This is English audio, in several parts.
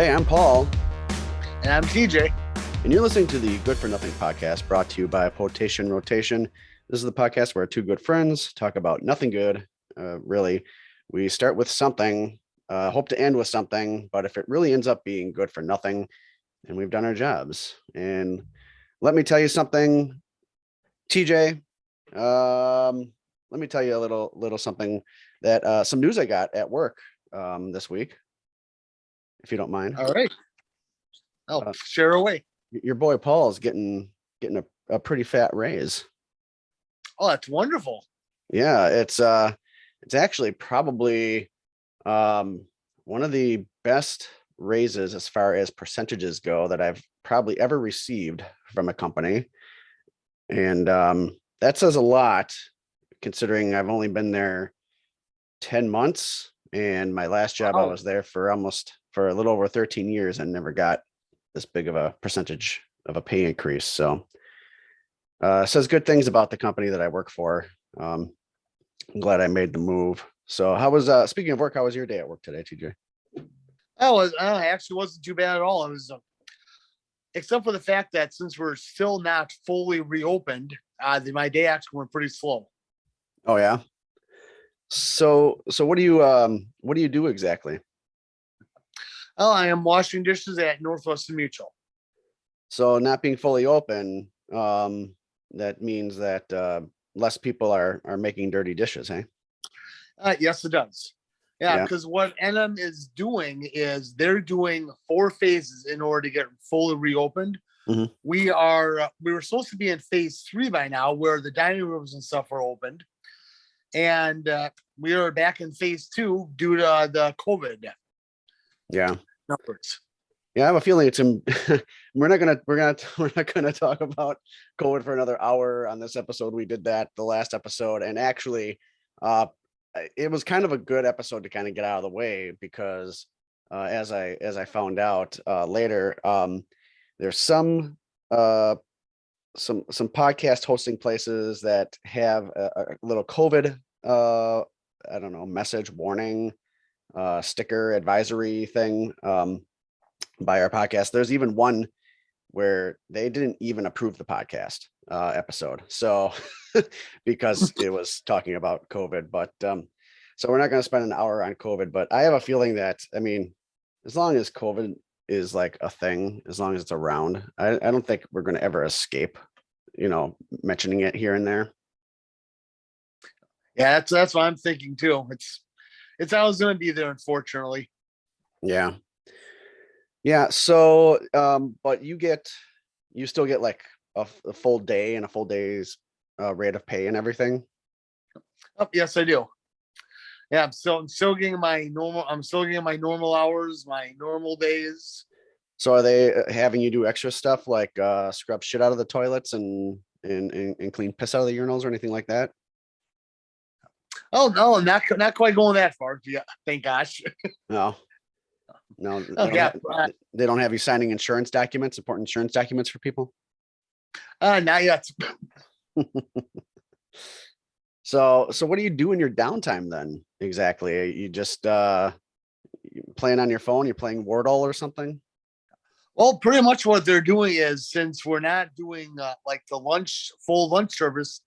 Hey, I'm Paul. And I'm TJ. And you're listening to the Good for Nothing podcast brought to you by Potation Rotation. This is the podcast where two good friends talk about nothing good, really. We start with something, hope to end with something, but if it really ends up being good for nothing, then we've done our jobs. And let me tell you something, TJ. Let me tell you a little something that some news I got at work this week, if you don't mind. All right. Oh, share away. Your boy Paul's getting a pretty fat raise. Oh, that's wonderful. Yeah, it's actually probably one of the best raises as far as percentages go that I've probably ever received from a company. And that says a lot considering I've only been there 10 months and my last job I was there for a little over 13 years and never got this big of a percentage of a pay increase. So says good things about the company that I work for. I'm glad I made the move. So how was speaking of work, how was your day at work today, TJ? Actually wasn't too bad at all. It was except for the fact that since we're still not fully reopened, my day actually went pretty slow. Oh yeah. So what do you do exactly? Oh, I am washing dishes at Northwestern Mutual. So not being fully open, that means that less people are making dirty dishes, hey? Yes, it does. Yeah, because what NM is doing is they're doing 4 phases in order to get fully reopened. Mm-hmm. We were supposed to be in phase 3 by now, where the dining rooms and stuff are opened, and we are back in phase 2 due to the COVID. Yeah. Numbers. Yeah, I have a feeling it's we're not gonna talk about COVID for another hour on this episode. We did that the last episode, and actually, it was kind of a good episode to kind of get out of the way because as I found out later, there's some podcast hosting places that have a little COVID I don't know, message warning sticker advisory thing by our podcast. There's even one where they didn't even approve the podcast episode, so because it was talking about COVID. But so we're not going to spend an hour on COVID, but I have a feeling that, I mean, as long as COVID is like a thing, as long as it's around, I don't think we're going to ever escape, mentioning it here and there. Yeah, that's what I'm thinking too. It's always going to be there, unfortunately. Yeah. So, but you still get like a full day and a full day's rate of pay and everything. Oh, yes, I do. Yeah, I'm still getting my normal. I'm still getting my normal hours, my normal days. So, are they having you do extra stuff like scrub shit out of the toilets and clean piss out of the urinals or anything like that? Oh no, not quite going that far. Yeah, thank gosh. No, they don't have you signing important insurance documents for people. Not yet. So what do you do in your downtime then? Exactly. You just playing on your phone? You're playing Wordle or something? Well, pretty much what they're doing is, since we're not doing like the full lunch service,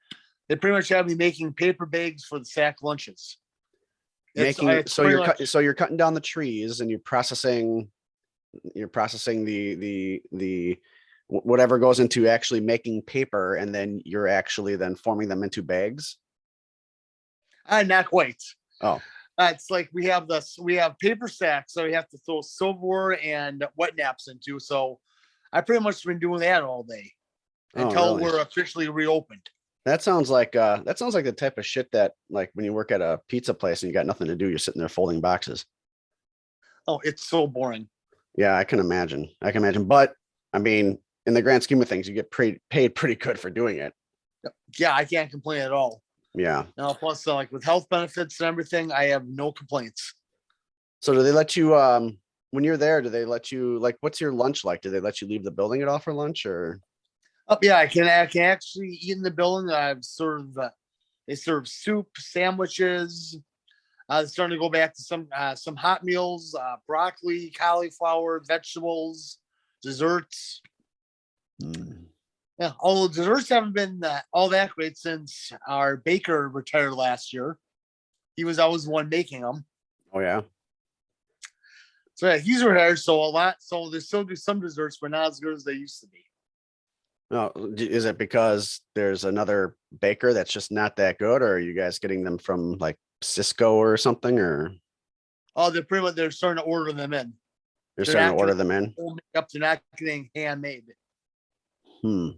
they pretty much have me making paper bags for the sack lunches. You're cutting down the trees and you're processing the whatever goes into actually making paper, and then you're actually then forming them into bags. Not quite. Oh, it's like we have paper sacks, so we have to throw silverware and wet naps into. So I pretty much been doing that all day until we're officially reopened. That sounds like the type of shit that, like, when you work at a pizza place and you got nothing to do, you're sitting there folding boxes. Oh, it's so boring. Yeah, I can imagine. But I mean, in the grand scheme of things, you get paid pretty good for doing it. Yeah, I can't complain at all. Yeah. Now, plus, like with health benefits and everything, I have no complaints. So do they let you, when you're there, do they let you, like, what's your lunch like? Do they let you leave the building at all for lunch, or? Oh yeah, I can actually eat in the building. They serve soup, sandwiches, Starting to go back to some hot meals, broccoli, cauliflower, vegetables, desserts. Mm. Yeah, although desserts haven't been all that great since our baker retired last year. He was always the one making them. Oh yeah. So yeah, he's retired. So there's still do some desserts, but not as good as they used to be. No, is it because there's another baker that's just not that good, or are you guys getting them from like Cisco or something, or Oh, they're starting to order them in. you're They're starting to not order getting them in? up. They're not getting handmade. Hmm.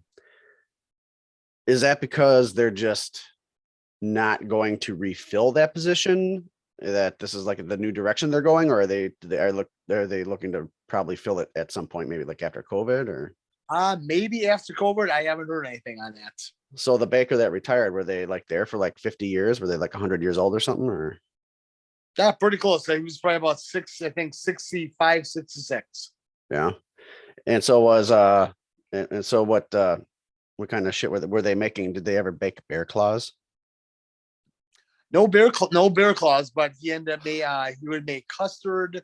Is that because they're just not going to refill that position? That this is like the new direction they're going, or are they looking to probably fill it at some point, maybe like after COVID, or Maybe after COVID, I haven't heard anything on that. so the baker that retired, were they like there for like 50 years? Were they like 100 years old or something, or Yeah, pretty close. He was probably about 65, 66. yeah. And so was and so what kind of shit were they making? Did they ever bake bear claws? No bear claws, but he ended up he would make custard,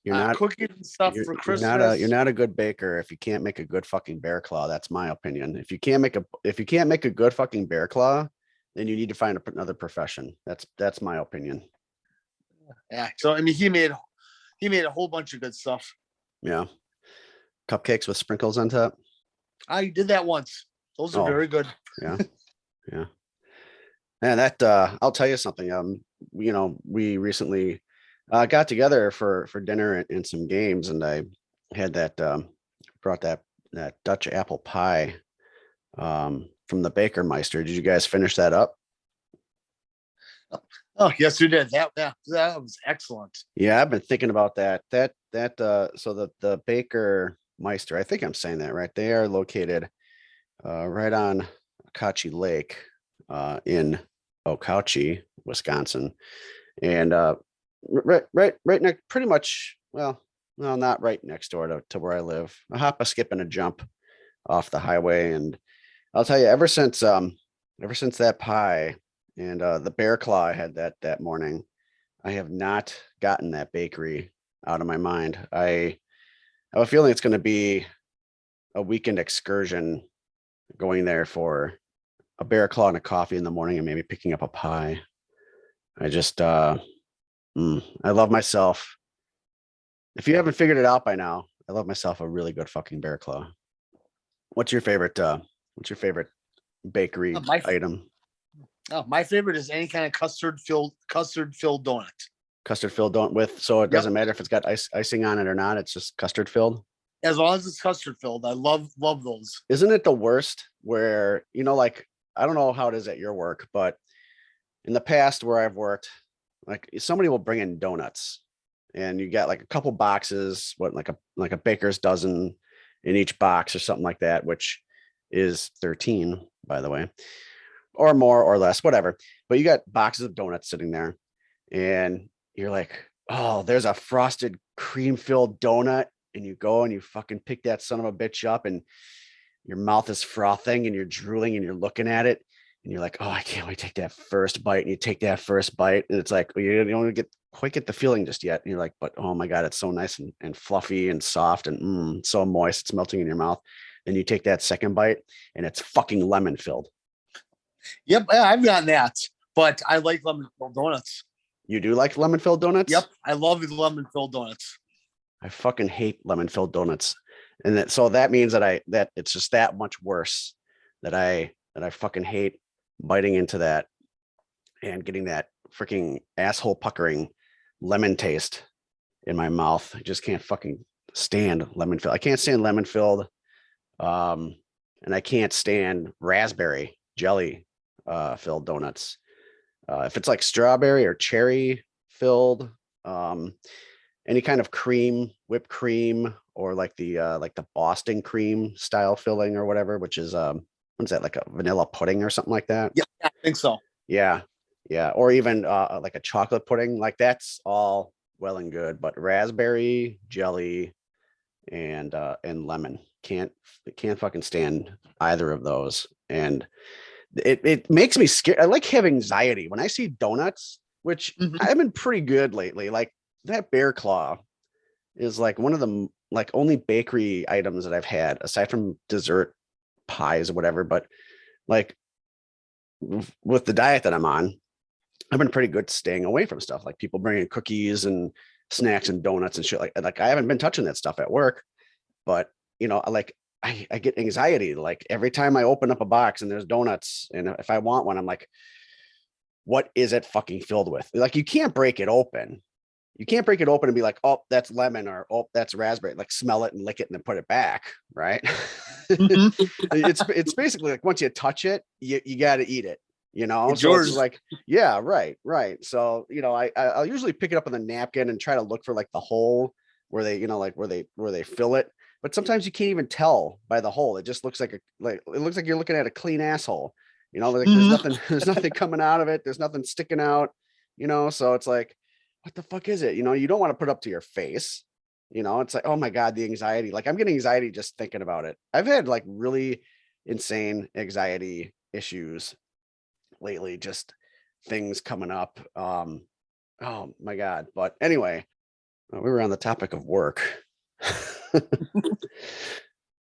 You're not cookies and stuff for you're Christmas. not a good baker if you can't make a good fucking bear claw. That's my opinion. If you can't make a good fucking bear claw, then you need to find another profession. That's my opinion. Yeah. So I mean, he made a whole bunch of good stuff. Yeah. Cupcakes with sprinkles on top. I did that once. Those are Oh, very good. yeah. Yeah. And that I'll tell you something. We recently got together for dinner and some games, and I had that brought that Dutch apple pie from the Baker Meister. Did you guys finish that up? Oh, yes, we did. That was excellent. Yeah, I've been thinking about that. So the Baker Meister, I think I'm saying that right. They are located right on Akachi Lake in Okauchee, Wisconsin. And right next, pretty much, well, not right next door to where I live. A hop, a skip, and a jump off the highway. And I'll tell you, ever since that pie and the bear claw I had that morning, I have not gotten that bakery out of my mind. I have a feeling it's going to be a weekend excursion going there for a bear claw and a coffee in the morning and maybe picking up a pie. I just I love myself. If you haven't figured it out by now, I love myself a really good fucking bear claw. What's your favorite bakery My item? my favorite is any kind of custard filled donut. Custard filled don't with so it Yep. doesn't matter if it's got icing on it or not, it's just custard filled. As long as it's custard filled, I love those. Isn't it the worst where, like, I don't know how it is at your work, but in the past where I've worked, like somebody will bring in donuts and you got like a couple boxes, like a baker's dozen in each box or something like that, which is 13, by the way, or more or less, whatever. But you got boxes of donuts sitting there and you're like, oh, there's a frosted cream filled donut. And you go and you fucking pick that son of a bitch up and your mouth is frothing and you're drooling and you're looking at it and you're like, oh, I can't wait to take that first bite. And you take that first bite and it's like, well, you don't quite get the feeling just yet. And you're like, but oh my God, it's so nice and fluffy and soft and so moist. It's melting in your mouth. Then you take that second bite and it's fucking lemon filled. Yep, I've gotten that, but I like lemon filled donuts. You do like lemon filled donuts? Yep, I love the lemon filled donuts. I fucking hate lemon filled donuts. And so that means that it's just that much worse that I fucking hate biting into that and getting that freaking asshole puckering lemon taste in my mouth. I just can't fucking stand lemon filled. I can't stand lemon filled. And I can't stand raspberry jelly filled donuts. If it's like strawberry or cherry filled, any kind of cream, whipped cream, or like the Boston cream style filling or whatever, which is what's that, like a vanilla pudding or something like that? Yeah, I think so. Yeah. Or even like a chocolate pudding, like that's all well and good, but raspberry jelly and lemon can't fucking stand either of those. And it makes me scared. I like have anxiety when I see donuts which Mhm. I've been pretty good lately. Like that bear claw is like one of the like only bakery items that I've had aside from dessert pies or whatever. But like with the diet that I'm on, I've been pretty good staying away from stuff like people bringing cookies and snacks and donuts and shit like I haven't been touching that stuff at work, but like I get anxiety like every time I open up a box and there's donuts and if I want one, I'm like, what is it fucking filled with? Like you can't break it open. You can't break it open and be like, oh, that's lemon or oh, that's raspberry. Like smell it and lick it and then put it back, right? Mhm. It's basically like once you touch it, you got to eat it. It's So it's yours. like, yeah, right. So I'll usually pick it up on the napkin and try to look for like the hole where they like where they fill it. But sometimes you can't even tell by the hole. It just looks like it looks like you're looking at a clean asshole. Like there's Mhm. nothing there's nothing coming out of it. There's nothing sticking out. So it's like, what the fuck is it? You don't want to put up to your face. It's like, oh my God, the anxiety. Like I'm getting anxiety just thinking about it. I've had like really insane anxiety issues lately, just things coming up. Oh my God. But anyway, we were on the topic of work.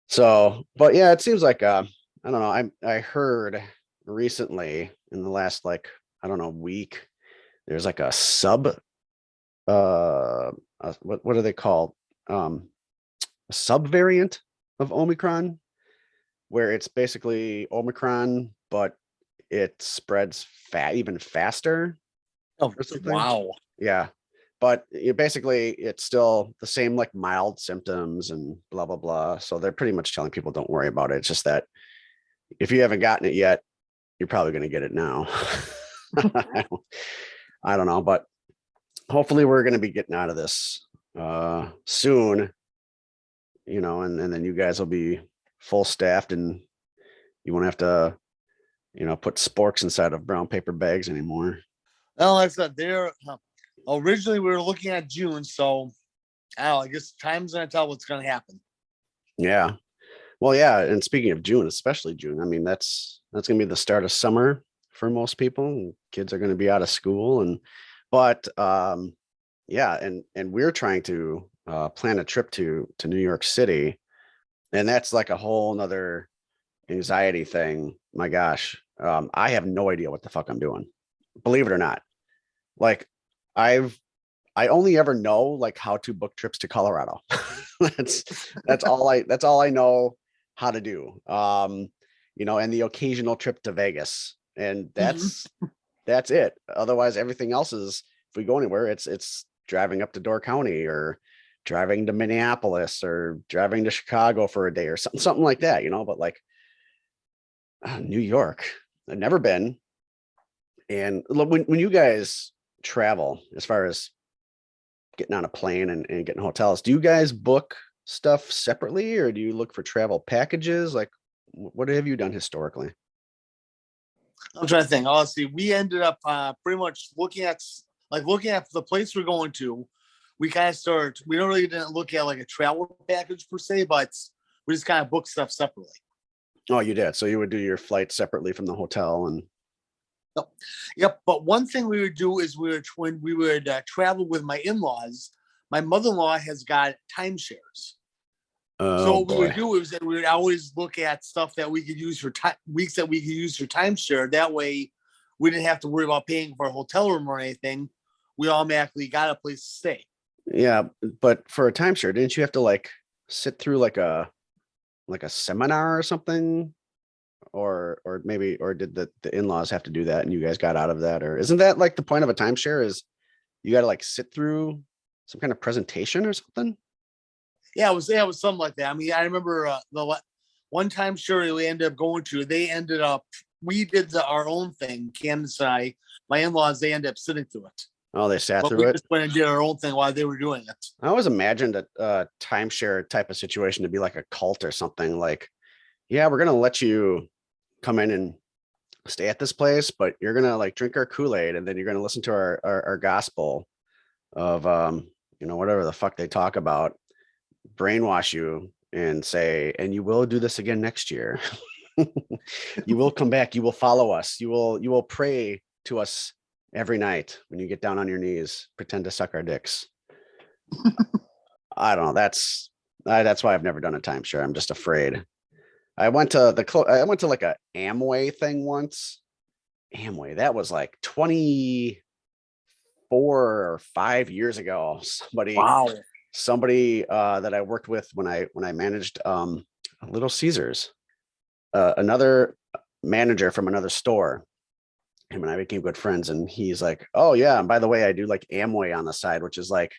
So, but yeah, it seems like I don't know. I heard recently in the last like, I don't know, week, there's like a what are they called? Um, a sub variant of Omicron, where it's basically Omicron, but it spreads even faster Oh, or something. wow. Yeah. But basically it's still the same like mild symptoms and blah blah blah. So they're pretty much telling people don't worry about it. It's just that if you haven't gotten it yet, you're probably going to get it now. I don't know, but hopefully we're going to be getting out of this soon, and then you guys will be full staffed and you won't have to, put sporks inside of brown paper bags anymore. Well, like I said, originally we were looking at June, so I don't know, I guess time's gonna tell what's gonna happen. Yeah. Well, yeah. And speaking of June, especially June, I mean, that's going to be the start of summer for most people. And kids are going to be out of school. But yeah. And we're trying to plan a trip to New York City. And that's like a whole nother anxiety thing. My gosh. I have no idea what the fuck I'm doing. Believe it or not. Like I only ever know like how to book trips to Colorado. that's that's all I know how to do. And the occasional trip to Vegas. And Mhm. that's it. Otherwise, everything else is if we go anywhere, it's driving up to Door County or driving to Minneapolis or driving to Chicago for a day or something like that, but like New York, I've never been. And look, when you guys travel, as far as getting on a plane and getting hotels, do you guys book stuff separately or do you look for travel packages? Like, what have you done historically? I'm trying to think. Oh, let's see. We ended up pretty much looking at the place we're going to. We kind of started. We don't really didn't look at like a travel package per se, but we just kind of booked stuff separately. Oh, you did. So you would do your flight separately from the hotel and So, yep. But one thing we would do is when we would travel with my in-laws. My mother-in-law has got timeshares. So oh what we would boy. do is that we would always look at stuff that we could use for weeks that we could use for timeshare. That way, we didn't have to worry about paying for a hotel room or anything. We automatically got a place to stay. Yeah, but for a timeshare, didn't you have to like sit through like a seminar or something? Or maybe or did the in-laws have to do that and you guys got out of that? Or isn't that like the point of a timeshare is you got to like sit through some kind of presentation or something? Yeah, it was something like that. I mean, I remember the one time sure we ended up going to. They ended up we did our own thing. Candace and I, my in-laws, they ended up sitting through it, Oh, they sat but through we it. just went and did our own thing while they were doing it. I always imagined a timeshare type of situation to be like a cult or something like, yeah, we're gonna let you come in and stay at this place, but you're gonna like drink our Kool-Aid and then you're gonna listen to our gospel of whatever the fuck they talk about, brainwash you and say, and you will do this again next year. You will come back, you will follow us, you will pray to us every night when you get down on your knees, pretend to suck our dicks. I don't know. That's why I've never done a timeshare. I'm just afraid. I went to like a Amway thing once. Amway, that was like 24 or 5 years ago. Wow. Somebody that I worked with when I managed Little Caesars, another manager from another store. Him and I became good friends, and he's like, "Oh yeah, and by the way, I do like Amway on the side, which is like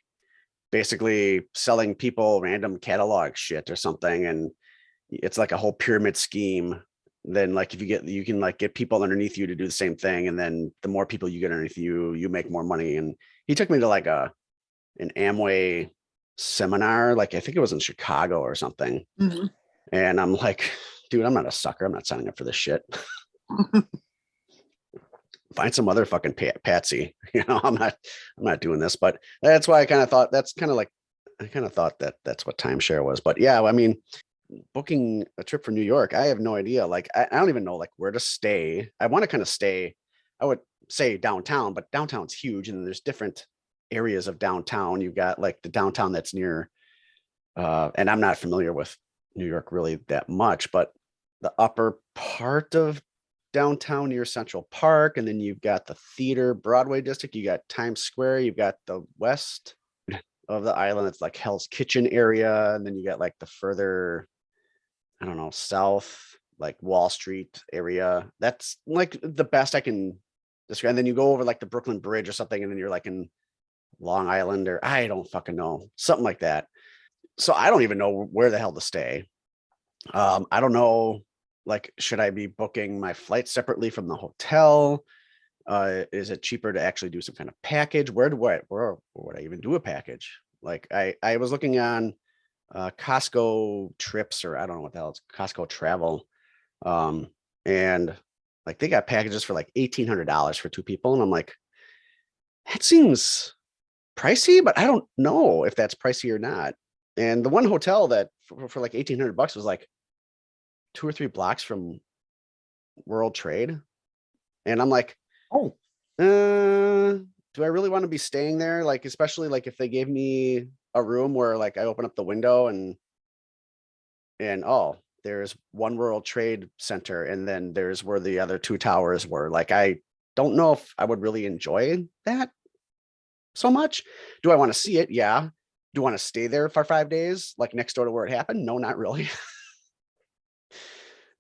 basically selling people random catalog shit or something, and it's like a whole pyramid scheme. Then like if you can like get people underneath you to do the same thing, and then the more people you get underneath you, you make more money." And he took me to like an Amway seminar, like I think it was in Chicago or something. Mm-hmm. And I'm like, dude, I'm not a sucker. I'm not signing up for this shit. Find some other fucking patsy. I'm not doing this. But that's why I kind of thought I kind of thought that that's what timeshare was. But yeah, I mean, booking a trip for New York, I have no idea. Like, I don't even know like where to stay. I want to kind of stay, I would say downtown, but downtown's huge and there's different areas of downtown. You've got like the downtown that's near, and I'm not familiar with New York really that much, but the upper part of downtown near Central Park, and then you've got the theater Broadway district, you got Times Square, you've got the west of the island, it's like Hell's Kitchen area, and then you got like the further, I don't know, south, like Wall Street area. That's like the best I can describe. And then you go over like the Brooklyn Bridge or something, and then you're like in Long Island, or I don't fucking know, something like that. So I don't even know where the hell to stay. I don't know, like, should I be booking my flight separately from the hotel? Is it cheaper to actually do some kind of package? Where would I even do a package? Like I was looking on Costco trips, or I don't know what the hell it's Costco travel. And like they got packages for like $1,800 for two people. And I'm like, that seems pricey, but I don't know if that's pricey or not. And the one hotel that for like $1,800 was like 2 or 3 blocks from World Trade. And I'm like, Oh, do I really want to be staying there? Like, especially like if they gave me a room where like I open up the window and oh, there's One World Trade Center, and then there's where the other two towers were. Like, I don't know if I would really enjoy that so much. Do I want to see it? Yeah. Do I want to stay there for 5 days, like next door to where it happened? No, not really.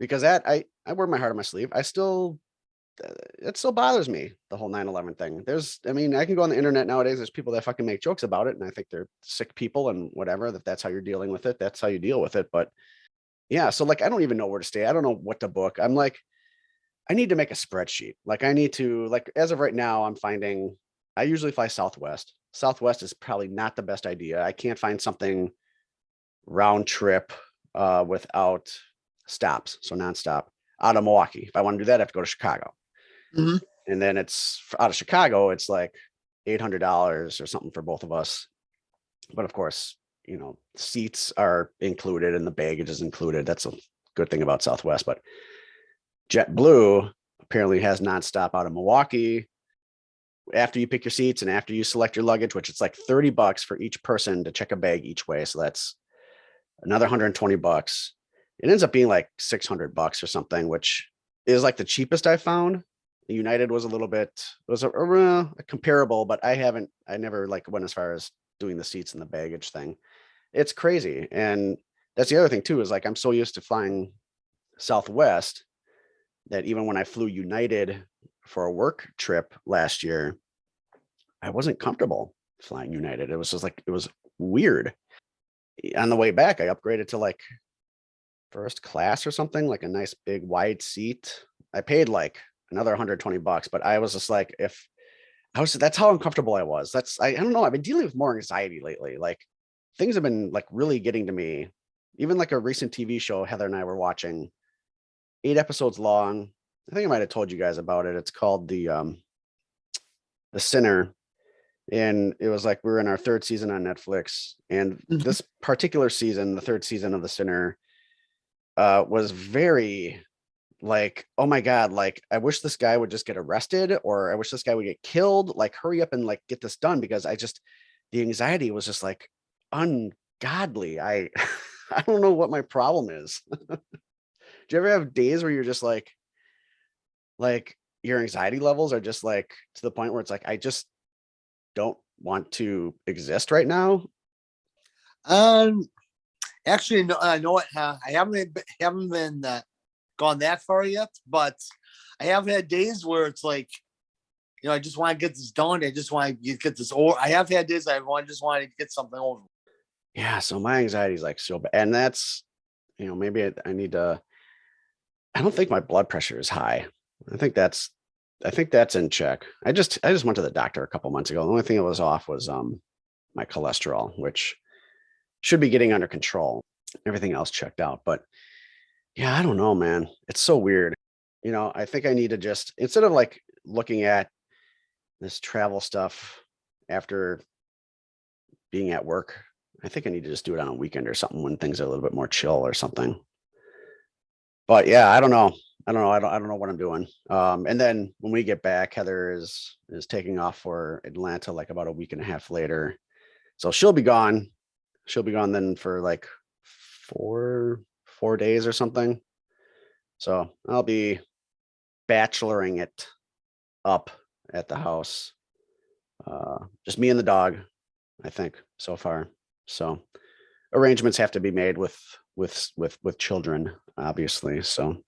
Because that I wear my heart on my sleeve. It still bothers me, the whole 9/11 thing. I mean, I can go on the internet nowadays. There's people that fucking make jokes about it, and I think they're sick people and whatever. That's how you're dealing with it. That's how you deal with it. But yeah, so like I don't even know where to stay. I don't know what to book. I'm like, I need to make a spreadsheet. Like I need to, like, as of right now, I'm finding I usually fly Southwest. Southwest is probably not the best idea. I can't find something round trip without stops, so nonstop out of Milwaukee. If I want to do that, I have to go to Chicago. mm-hmm. And then it's out of Chicago, it's like $800 or something for both of us. But of course, seats are included and the baggage is included. That's a good thing about Southwest. But JetBlue apparently has nonstop out of Milwaukee after you pick your seats and after you select your luggage, which it's like $30 for each person to check a bag each way. So that's another $120. It ends up being like $600 or something, which is like the cheapest I found. United was a little bit, it was a comparable, but I never like went as far as doing the seats and the baggage thing. It's crazy. And that's the other thing too, is like, I'm so used to flying Southwest that even when I flew United for a work trip last year, I wasn't comfortable flying United. It was just like, it was weird. On the way back, I upgraded to like first class or something, like a nice big wide seat. I paid like another $120, but I was just like, that's how uncomfortable I was. I don't know. I've been dealing with more anxiety lately. Like things have been like really getting to me. Even like a recent TV show Heather and I were watching, 8 episodes long. I think I might have told you guys about it. It's called The Sinner. And it was like, we were in our 3rd season on Netflix. And this particular season, the 3rd season of The Sinner, was very like, oh my God, like I wish this guy would just get arrested, or I wish this guy would get killed. Like, hurry up and like get this done, because the anxiety was just like ungodly. I I don't know what my problem is. Do you ever have days where you're just like your anxiety levels are just like to the point where it's like, I just don't want to exist right now? Um, actually, no, I know what, I haven't been gone that far yet, but I have had days where it's like, I just want to get this done. I just want to get this over. I have had days just want to get something over. Yeah. So my anxiety is like so bad. And that's, maybe I need to, I don't think my blood pressure is high. I think that's, I think that's in check. I just went to the doctor a couple months ago. The only thing that was off was my cholesterol, which should be getting under control. Everything else checked out. But yeah, I don't know, man. It's so weird. I think I need to just, instead of like looking at this travel stuff after being at work, I think I need to just do it on a weekend or something when things are a little bit more chill or something. But yeah, I don't know. I don't know what I'm doing. And then when we get back, Heather is taking off for Atlanta like about a week and a half later. So she'll be gone. She'll be gone then for like four days or something. So I'll be bacheloring it up at the house. Just me and the dog, I think, so far. So arrangements have to be made with children, obviously. So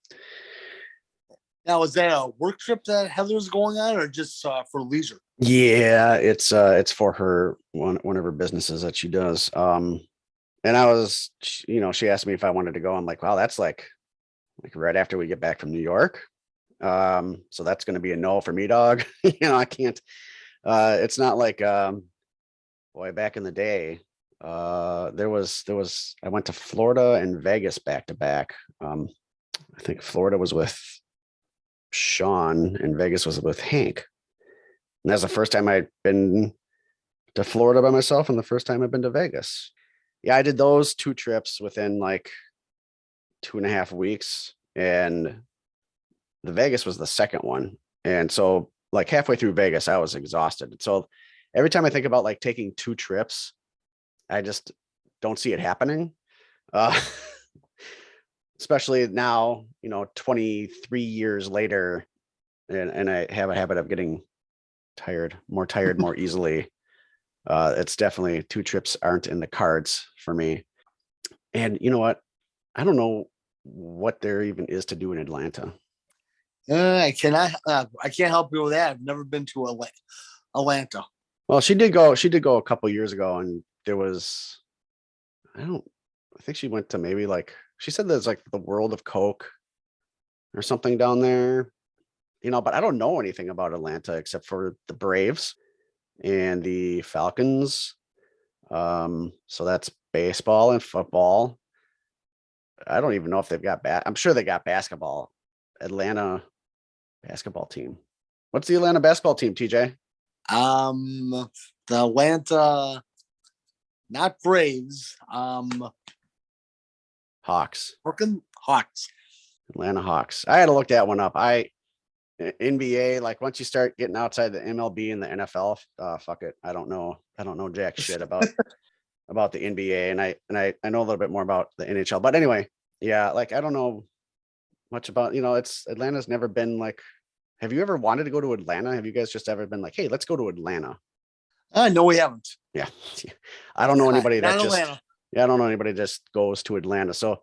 Now, is that a work trip that Heather's going on, or just for leisure? yeah, it's for her one of her businesses that she does. And I was, she asked me if I wanted to go. I'm like, wow, that's like right after we get back from New York. So that's going to be a no for me, dog. I can't. It's not like boy, back in the day, there was I went to Florida and Vegas back to back. I think Florida was with Sean and Vegas was with Hank. And that's the first time I'd been to Florida by myself and the first time I've been to Vegas. Yeah, I did those two trips within like 2.5 weeks. And the Vegas was the second one. And so like halfway through Vegas, I was exhausted. So every time I think about like taking two trips, I just don't see it happening. Uh, especially now, 23 years later, and I have a habit of getting tired more easily. It's definitely two trips aren't in the cards for me. And you know what? I don't know what there even is to do in Atlanta. I cannot. I can't help you with that. I've never been to Atlanta. Well, she did go a couple years ago, and there was, I don't, I think she went to maybe like, she said there's like the World of Coke or something down there, but I don't know anything about Atlanta except for the Braves and the Falcons. So that's baseball and football. I don't even know if they've got I'm sure they got basketball. Atlanta basketball team. What's the Atlanta basketball team, TJ? The Atlanta, not Braves. Hawks. Working Hawks. Atlanta Hawks. I had to look that one up. NBA, like once you start getting outside the MLB and the NFL, fuck it. I don't know jack shit about the NBA, and I know a little bit more about the NHL. But anyway, yeah, like I don't know much about, it's Atlanta's never been like, have you ever wanted to go to Atlanta? Have you guys just ever been like, hey, let's go to Atlanta? No, we haven't. Yeah. I don't know anybody that Not just Atlanta. yeah, I don't know anybody that just goes to Atlanta. So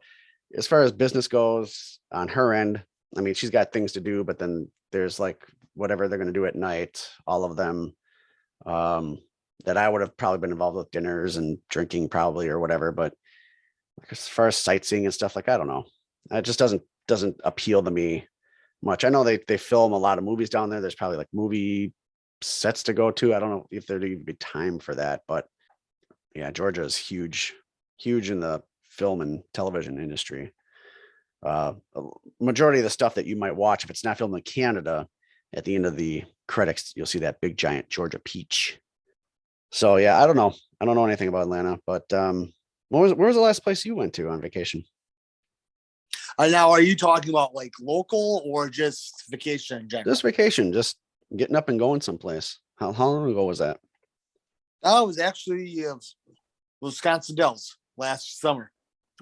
as far as business goes on her end, I mean, she's got things to do, but then there's like whatever they're going to do at night, all of them, that I would have probably been involved with dinners and drinking probably or whatever. But like, as far as sightseeing and stuff, like, I don't know. It just doesn't appeal to me much. I know they film a lot of movies down there. There's probably like movie sets to go to. I don't know if there'd even be time for that, but yeah, Georgia is huge in the film and television industry. A majority of the stuff that you might watch, if it's not filmed in Canada, at the end of the credits, you'll see that big giant Georgia peach. So yeah, I don't know anything about Atlanta, but where was the last place you went to on vacation? Now, are you talking about like local or just vacation in general? Just vacation, just getting up and going someplace. How long ago was that? Oh, it was actually Wisconsin Dells last summer.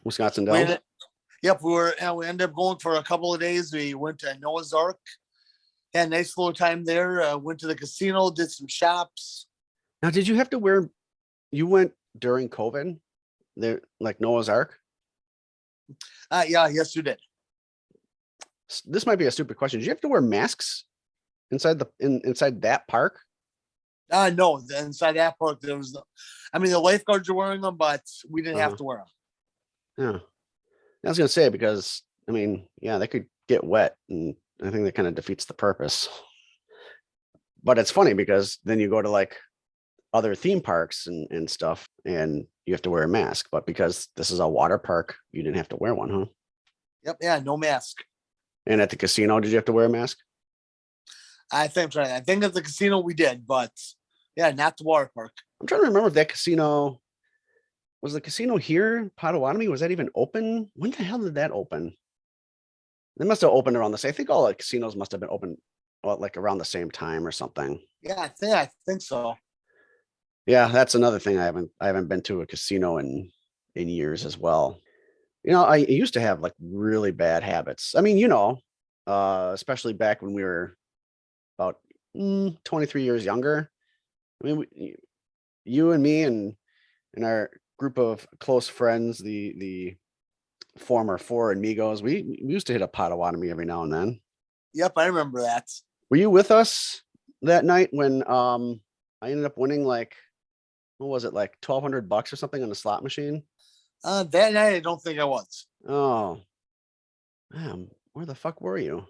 Wisconsin We Dells? ended, yep, we ended up going for a couple of days. We went to Noah's Ark, had a nice little time there. Went to the casino, did some shops. Now, did you have to wear, you went during COVID? There, like Noah's Ark? Yeah, yes, we did. This might be a stupid question. Did you have to wear masks inside inside that park? No, inside that park there was. I mean, the lifeguards are wearing them, but we didn't have Uh, to wear them. yeah. I was gonna say because I mean, yeah, they could get wet, and I think that kind of defeats the purpose. But it's funny because then you go to like other theme parks and stuff, and you have to wear a mask. But because this is a water park, you didn't have to wear one, huh? Yep, yeah, no mask. And at the casino, did you have to wear a mask? I think right. I think at the casino we did, but yeah, not the water park. I'm trying to remember if that casino was the casino here in Potawatomi. Was that even open? When the hell did that open? They must have opened around the same. I think all the casinos must have been open, well, like around the same time or something. Yeah, I think so. Yeah, that's another thing. I haven't been to a casino in years as well. You know, I used to have like really bad habits. I mean, especially back when we were about 23 years younger. I mean, you and me and our group of close friends, the former four amigos, we used to hit a Potawatomi every now and then. Yep, I remember that. Were you with us that night when I ended up winning like what was it, like $1,200 or something on the slot machine? That night I don't think I was. Oh, man, where the fuck were you?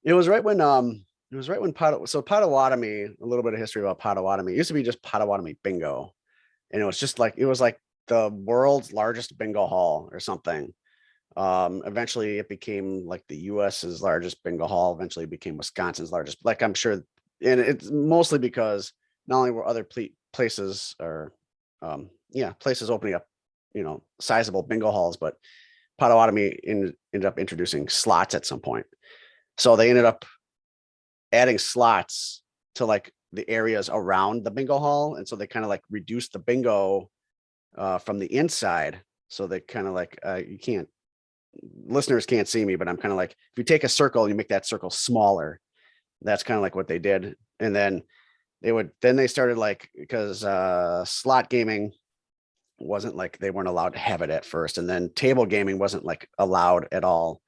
It was right when Potawatomi, a little bit of history about Potawatomi. It used to be just Potawatomi bingo. And it was like the world's largest bingo hall or something. Eventually it became like the US's largest bingo hall, eventually it became Wisconsin's largest. Like I'm sure, and it's mostly because not only were other places or places opening up, sizable bingo halls, but Potawatomi ended up introducing slots at some point. So they ended up adding slots to like the areas around the bingo hall. And so they kind of like reduced the bingo from the inside. So they kind of like, listeners can't see me, but I'm kind of like, if you take a circle and you make that circle smaller, that's kind of like what they did. And then they started like, because slot gaming wasn't like, they weren't allowed to have it at first. And then table gaming wasn't like allowed at all.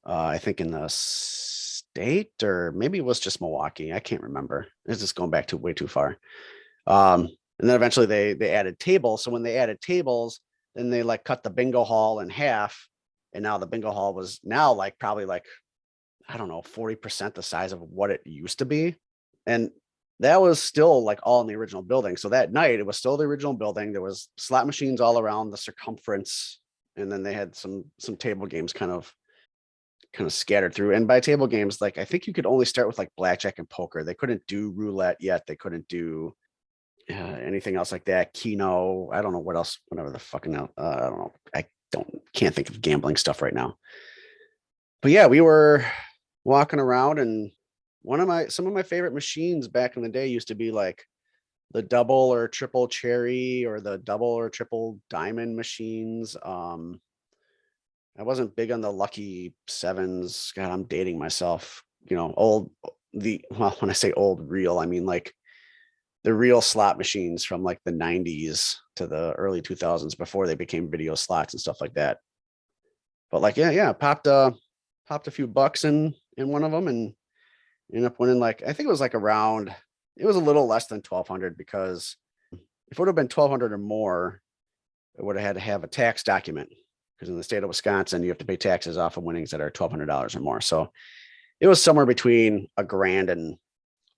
I think in the state, or maybe it was just Milwaukee. I can't remember. It's just going back to way too far. And then eventually they added tables. So when they added tables, then they like cut the bingo hall in half. And now the bingo hall was now like probably like, I don't know, 40% the size of what it used to be. And that was still like all in the original building. So that night it was still the original building. There was slot machines all around the circumference. And then they had some table games kind of scattered through. And by table games, like I think you could only start with like blackjack and poker. They couldn't do roulette yet. They couldn't do anything else like that. Keno, I don't know what else, whatever the fucking I don't know. Can't think of gambling stuff right now. But yeah, we were walking around, and some of my favorite machines back in the day used to be like the double or triple cherry or the double or triple diamond machines. I wasn't big on the lucky sevens. God, I'm dating myself. When I say old, real, I mean like the real slot machines from like the 90s to the early 2000s before they became video slots and stuff like that. But like, yeah, popped a few bucks in one of them and ended up winning like, I think it was like around, it was a little less than 1,200 because if it would have been 1,200 or more, it would have had to have a tax document because in the state of Wisconsin, you have to pay taxes off of winnings that are $1,200 or more. So it was somewhere between $1,000 and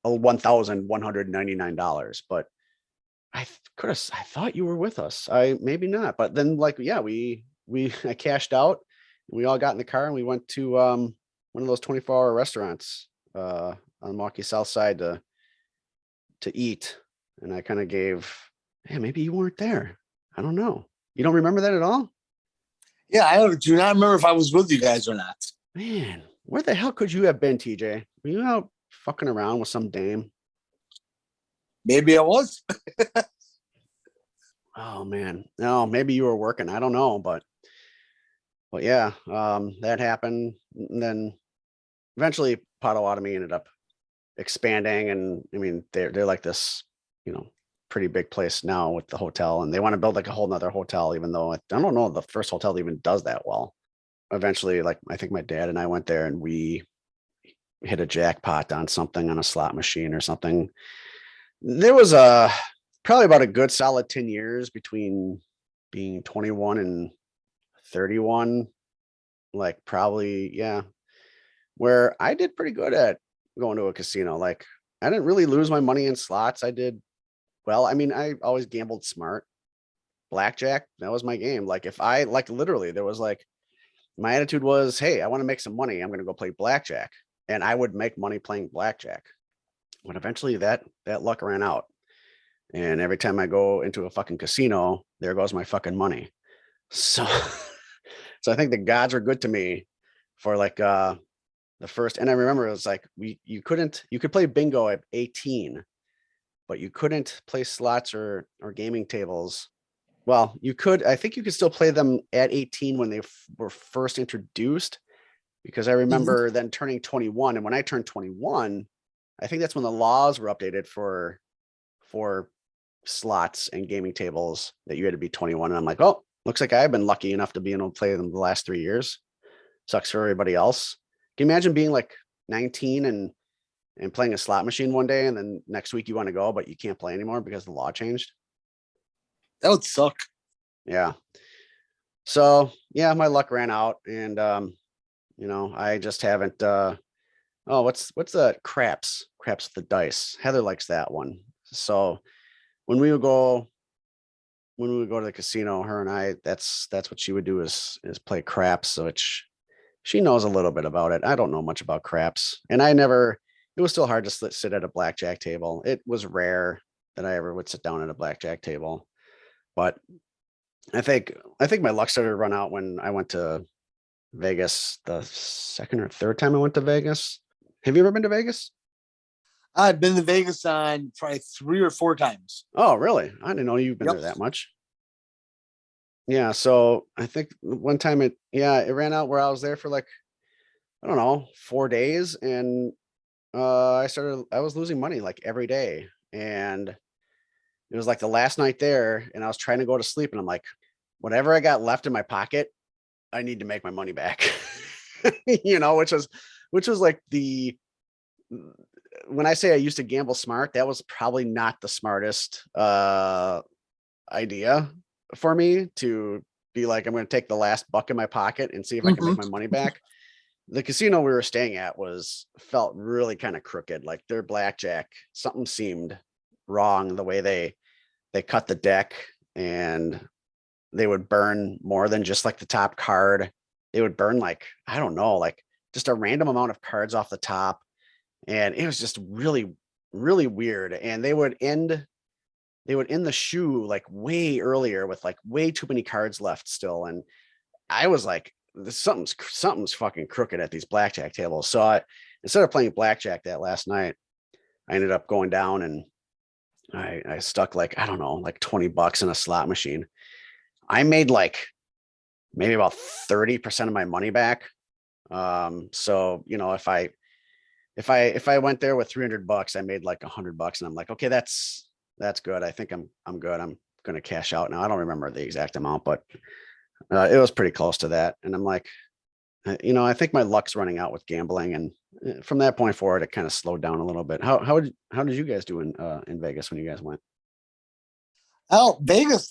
$1,199. But I thought you were with us. Maybe not. But then like, yeah, I cashed out. We all got in the car and we went to one of those 24-hour restaurants on the Milwaukee South Side to eat. And I kind of gave, maybe you weren't there. I don't know. You don't remember that at all? Yeah, I do not remember if I was with you guys or not. Man, where the hell could you have been, TJ? Were you out fucking around with some dame? Maybe I was. Oh man. No, maybe you were working. I don't know, but yeah, that happened. And then eventually Potawatomi ended up expanding, and I mean they're like this, you know, pretty big place now with the hotel, and they want to build like a whole nother hotel, even though I don't know the first hotel even does that well. Eventually, like I think my dad and I went there and we hit a jackpot on something on a slot machine or something. There was a probably about a good solid 10 years between being 21 and 31, like probably, yeah, where I did pretty good at going to a casino. Like I didn't really lose my money in slots. I did well. I mean, I always gambled smart. Blackjack, that was my game. Like if I like literally there was like my attitude was, hey, I want to make some money. I'm gonna go play blackjack. And I would make money playing blackjack. But eventually that luck ran out. And every time I go into a fucking casino, there goes my fucking money. So so I think the gods were good to me for like the first, and I remember it was like you could play bingo at 18, but you couldn't play slots or gaming tables. Well, you could, I think you could still play them at 18 when they were first introduced, because I Mhm. remember then turning 21. And when I turned 21, I think that's when the laws were updated for slots and gaming tables that you had to be 21. And I'm like, oh, looks like I've been lucky enough to be able to play them the last 3 years. Sucks for everybody else. Can you imagine being like 19 and playing a slot machine one day, and then next week you want to go, but you can't play anymore because the law changed? That would suck. Yeah. So yeah, my luck ran out, and I just haven't oh, what's the craps with the dice. Heather likes that one. So when we would go to the casino, her and I, that's what she would do is play craps. So she knows a little bit about it. I don't know much about craps, and it was still hard to sit at a blackjack table. It was rare that I ever would sit down at a blackjack table, but I think my luck started to run out when I went to Vegas the second or third time I went to Vegas. Have you ever been to Vegas? I've been to Vegas on probably 3 or 4 times. Oh, really? I didn't know you've been Yep. there that much. Yeah, so I think one time it ran out where I was there for like, I don't know, 4 days, and I was losing money like every day. And it was like the last night there, and I was trying to go to sleep, and I'm like, whatever I got left in my pocket, I need to make my money back. Which was like the when I say I used to gamble smart, that was probably not the smartest idea for me to be like, I'm going to take the last buck in my pocket and see if I can make Mhm. my money back. The casino we were staying at felt really kind of crooked. Like their blackjack, something seemed wrong the way they cut the deck, and they would burn more than just like the top card. They would burn like, I don't know, like just a random amount of cards off the top. And it was just really, really weird. And they would end the shoe like way earlier with like way too many cards left still. And I was like, something's fucking crooked at these blackjack tables. So instead of playing blackjack that last night, I ended up going down and I stuck like, I don't know, like $20 in a slot machine. I made like maybe about 30% of my money back. So if I went there with $300, I made like $100, and I'm like, okay, that's good. I think I'm good. I'm gonna cash out now. I don't remember the exact amount, but it was pretty close to that. And I'm like, I think my luck's running out with gambling, and from that point forward, it kind of slowed down a little bit. How did you guys do in Vegas when you guys went? Oh, Vegas,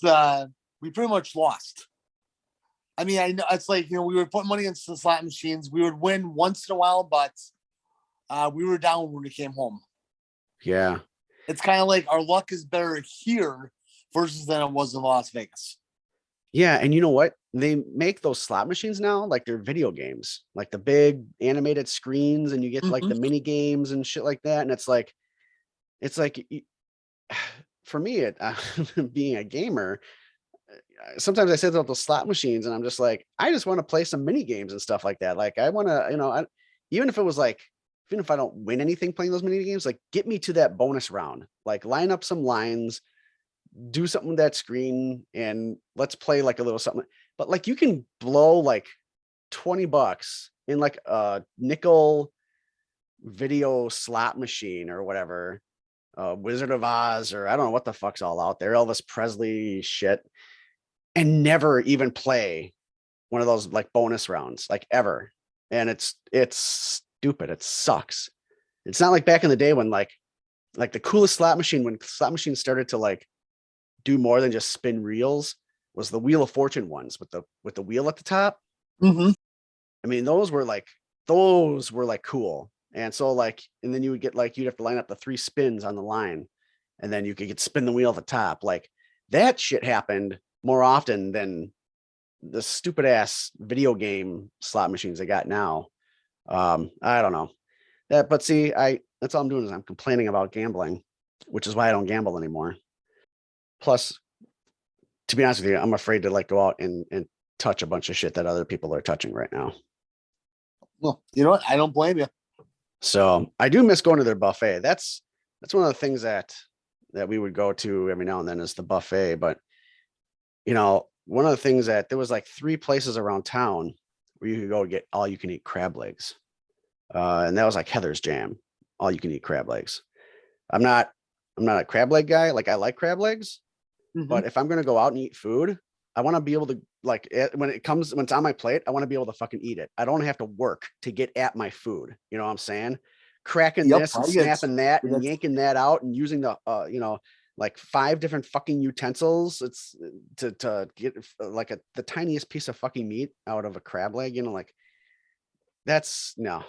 we pretty much lost. I mean, I know it's like, we would put money into the slot machines. We would win once in a while, but we were down when we came home. Yeah, It's kind of like our luck is better here versus than it was in Las Vegas. yeah, and you know what? They make those slot machines now like they're video games, like the big animated screens, and you get like the Mhm. mini games and shit like that. And it's like for me, being a gamer, sometimes I sit at the slot machines and I'm just like, I just want to play some mini games and stuff like that. Like I want to, even if it was like, even if I don't win anything playing those mini games, like get me to that bonus round, like line up some lines, do something with that screen, and let's play like a little something. But like you can blow like $20 in like a nickel video slot machine or whatever, Wizard of Oz, or I don't know what the fuck's all out there, Elvis Presley shit, and never even play one of those like bonus rounds, like ever. And it's stupid. It sucks. It's not like back in the day when like the coolest slot machine, when slot machines started to like do more than just spin reels, was the Wheel of Fortune ones with the wheel at the top. Mm-hmm. I mean, those were like cool. And so like, and then you would get like, you'd have to line up the 3 spins on the line, and then you could get spin the wheel at the top. Like that shit happened more often than the stupid ass video game slot machines they got now. I don't know that, but see, that's all I'm doing is I'm complaining about gambling, which is why I don't gamble anymore. Plus, to be honest with you, I'm afraid to like go out and touch a bunch of shit that other people are touching right now. Well, you know what? I don't blame you. So I do miss going to their buffet. That's one of the things that we would go to every now and then is the buffet. But one of the things that there was like 3 places around town where you could go get all you can eat crab legs. And that was like Heather's Jam, all you can eat crab legs. I'm not a crab leg guy. Like I like crab legs, but if I'm going to go out and eat food, I want to be able to like when it's on my plate, I want to be able to fucking eat it. I don't have to work to get at my food. You know what I'm saying? Cracking this and snapping that and yanking that out and using the, like 5 different fucking utensils. It's to get like the tiniest piece of fucking meat out of a crab leg, like that's no,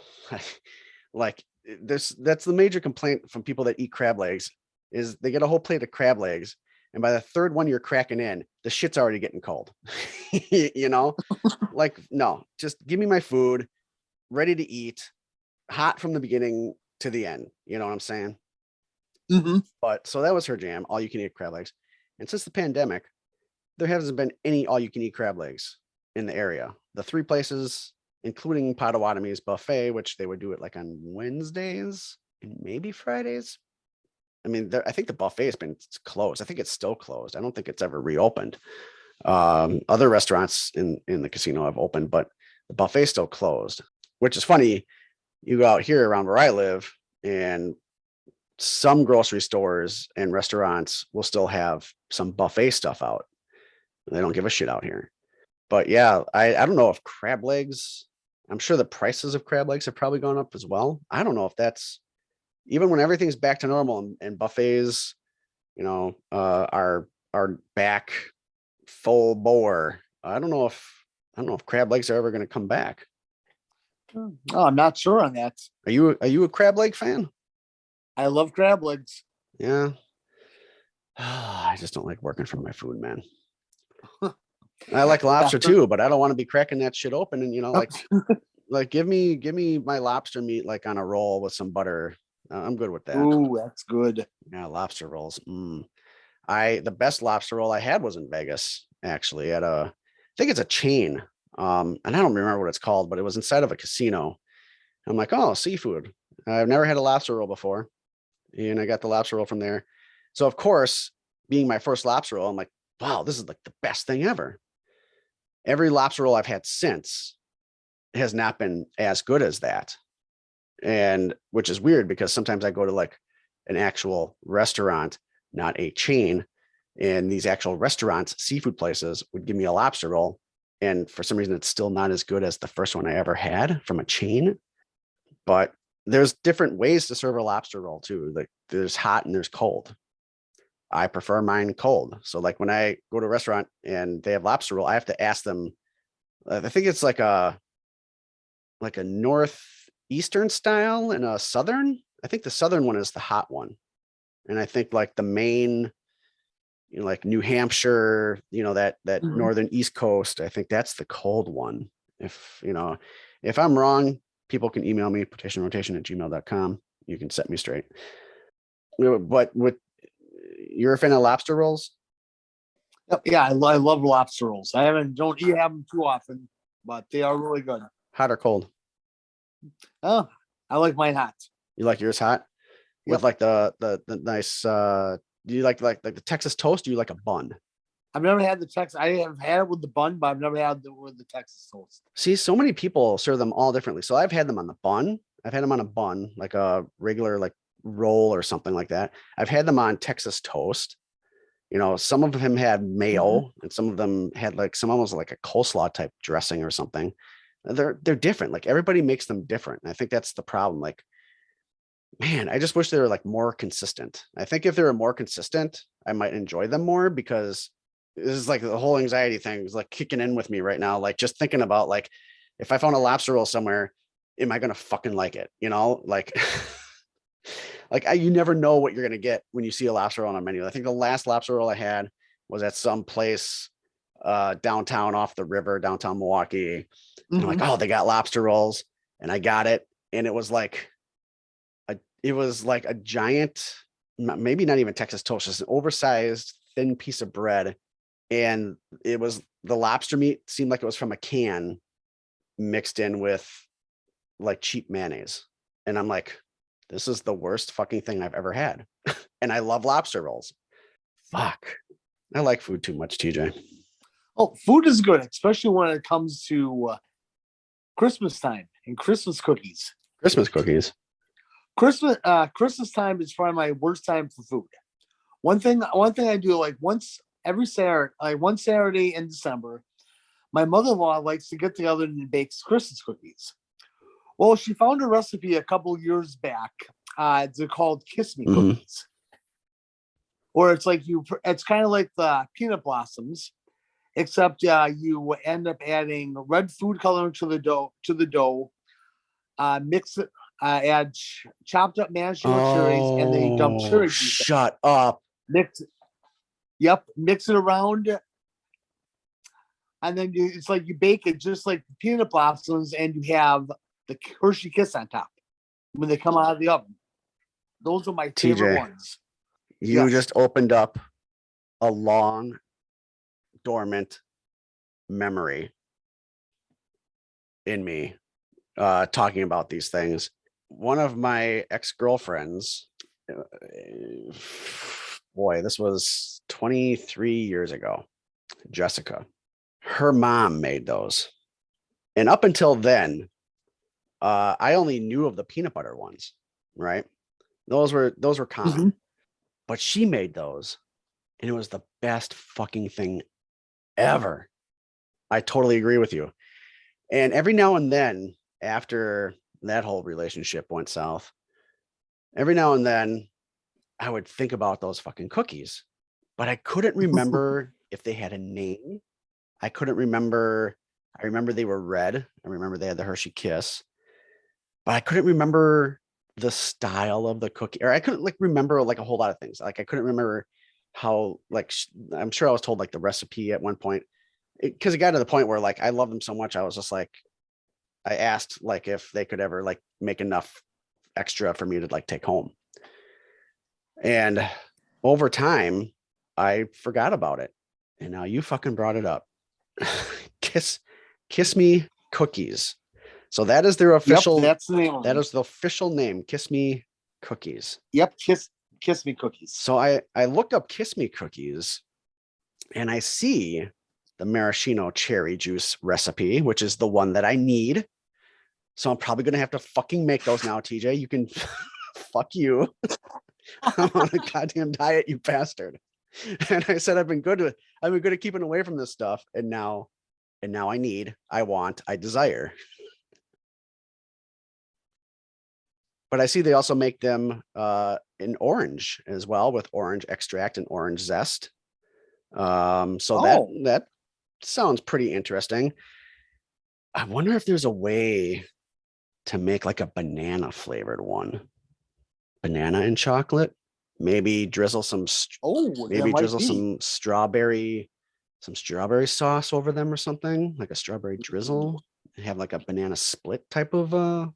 like that's the major complaint from people that eat crab legs is they get a whole plate of crab legs. And by the 3rd one you're cracking in, the shit's already getting cold. Like, no, just give me my food ready to eat, hot from the beginning to the end. You know what I'm saying? Mm-hmm. But so that was her jam, all you can eat crab legs. And since the pandemic, there hasn't been any all you can eat crab legs in the area. The 3 places, including Potawatomi's buffet, which they would do it like on Wednesdays and maybe Fridays. I mean, I think the buffet has been closed. I think it's still closed. I don't think it's ever reopened. Other restaurants in the casino have opened, but the buffet is still closed, which is funny. You go out here around where I live, and some grocery stores and restaurants will still have some buffet stuff out. They don't give a shit out here. But yeah, I don't know if crab legs, I'm sure the prices of crab legs have probably gone up as well. I don't know if that's, even when everything's back to normal and buffets, are back full bore. I don't know if crab legs are ever going to come back. Oh, I'm not sure on that. Are you a crab leg fan? I love crab legs. Yeah. I just don't like working for my food, man. I like lobster too, but I don't want to be cracking that shit open and like give me my lobster meat like on a roll with some butter. I'm good with that. Ooh, that's good. Yeah, lobster rolls. The best lobster roll I had was in Vegas, actually, at I think it's a chain. And I don't remember what it's called, but it was inside of a casino. I'm like, oh, seafood. I've never had a lobster roll before. And I got the lobster roll from there. So of course, being my first lobster roll, I'm like, wow, this is like the best thing ever. Every lobster roll I've had since has not been as good as that. And which is weird because sometimes I go to like an actual restaurant, not a chain, and these actual restaurants, seafood places would give me a lobster roll. And for some reason, it's still not as good as the first one I ever had from a chain. But there's different ways to serve a lobster roll too. Like there's hot and there's cold. I prefer mine cold. So like when I go to a restaurant and they have lobster roll, I have to ask them, I think it's like a northeastern style and a southern. I think the southern one is the hot one. And I think like the main, like New Hampshire, that northern East Coast, I think that's the cold one. If I'm wrong, people can email me, potationrotation@gmail.com. You can set me straight. But you're a fan of lobster rolls? Yep, yeah, I love lobster rolls. I don't eat have them too often, but they are really good. Hot or cold? Oh, I like mine hot. You like yours hot with Yep. like the nice do you like the Texas toast? Do you like a bun? I've never had the Texas. I have had it with the bun, but I've never had it with the Texas toast. See, so many people serve them all differently. So I've had them on the bun. I've had them on a bun, like a regular like roll or something like that. I've had them on Texas toast. You know, some of them had mayo and some of them had like some almost like a coleslaw type dressing or something. They're different. Like everybody makes them different. And I think that's the problem. Like, man, I just wish they were like more consistent. I think if they were more consistent, I might enjoy them more because this is like the whole anxiety thing is like kicking in with me right now. Like just thinking about like if I found a lobster roll somewhere, am I gonna fucking like it? You know, like you never know what you're gonna get when you see a lobster roll on a menu. I think the last lobster roll I had was at some place downtown off the river, downtown Milwaukee. And I'm like, oh, they got lobster rolls, and I got it, and it was like a giant, maybe not even Texas toast, just an oversized thin piece of bread, and it was the lobster meat seemed like it was from a can mixed in with like cheap mayonnaise, and I'm like, this is the worst fucking thing I've ever had. And I love lobster rolls. Fuck. I like food too much, TJ. Oh, food is good, especially when it comes to Christmas time and Christmas cookies. Christmas cookies. Christmas time is probably my worst time for food. One thing I do like once every Saturday, like one Saturday in December, my mother-in-law likes to get together and bake Christmas cookies. Well, she found a recipe a couple years back. They're called Kiss Me cookies, where it's like it's kind of like the peanut blossoms, except you end up adding red food coloring to the dough. Mix it, add chopped up maraschino cherries, and then you dump cherry juice. Shut up. Mix it around, and then it's like you bake it just like peanut blossoms, and you have the Hershey Kiss on top when they come out of the oven. Those are my favorite ones. You just opened up a long, dormant memory in me talking about these things. One of my ex-girlfriends, boy, this was 23 years ago, Jessica, her mom made those. And up until then, I only knew of the peanut butter ones, right? Those were common. But she made those, and it was the best fucking thing ever. I totally agree with you. And every now and then, after that whole relationship went south, every now and then I would think about those fucking cookies, but I couldn't remember if they had a name. I couldn't remember. I remember they were red. I remember they had the Hershey Kiss, but I couldn't remember the style of the cookie, or I couldn't like remember like a whole lot of things. Like I couldn't remember how, like, I'm sure I was told like the recipe at one point, because it got to the point where like I love them so much. I was just like, I asked like if they could ever like make enough extra for me to like take home. And over time, I forgot about it. And now you fucking brought it up. Kiss Me Cookies. So that is their official. Yep, that's the name. That is the official name. Kiss Me Cookies. Yep, Kiss Me Cookies. So I looked up Kiss Me Cookies, and I see the maraschino cherry juice recipe, which is the one that I need. So I'm probably gonna have to fucking make those now, TJ. You can fuck you. I'm on a goddamn diet, you bastard. And I said I've been good at keeping away from this stuff, and now I desire. But I see they also make them in orange as well, with orange extract and orange zest. So that sounds pretty interesting. I wonder if there's a way to make like a banana flavored one. Banana and chocolate. Maybe drizzle some some strawberry sauce over them or something, like a strawberry drizzle, and have like a banana split type of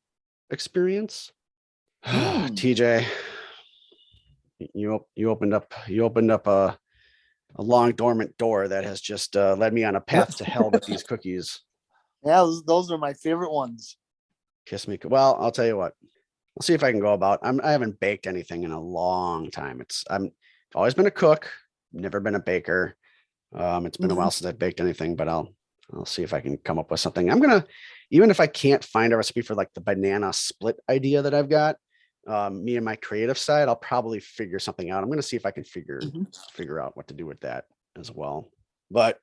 experience. TJ, you opened up long dormant door that has just led me on a path to hell with these cookies. Yeah, those are my favorite ones. Kiss me. Well, I'll tell you what. I'll see if I can go about. I haven't baked anything in a long time. I'm always been a cook, never been a baker. It's been a while since I've baked anything, but I'll see if I can come up with something. Even if I can't find a recipe for like the banana split idea that I've got, me and my creative side, I'll probably figure something out. I'm gonna see if I can figure out what to do with that as well. But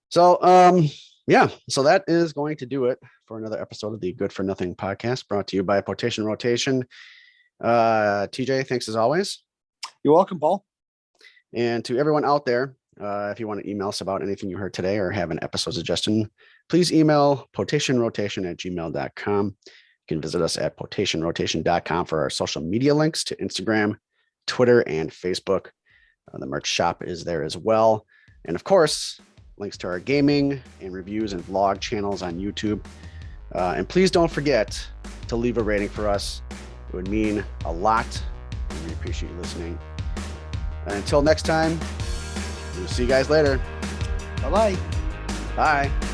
so yeah, so that is going to do it for another episode of the Good for Nothing podcast, brought to you by Potation Rotation. TJ, thanks as always. You're welcome, Paul. And to everyone out there, if you want to email us about anything you heard today or have an episode suggestion, please email potationrotation@gmail.com. You can visit us at potationrotation.com for our social media links to Instagram, Twitter, and Facebook. The merch shop is there as well. And of course, links to our gaming and reviews and vlog channels on YouTube. And please don't forget to leave a rating for us. It would mean a lot, and we appreciate you listening. And until next time, we'll see you guys later. Bye-bye. Bye.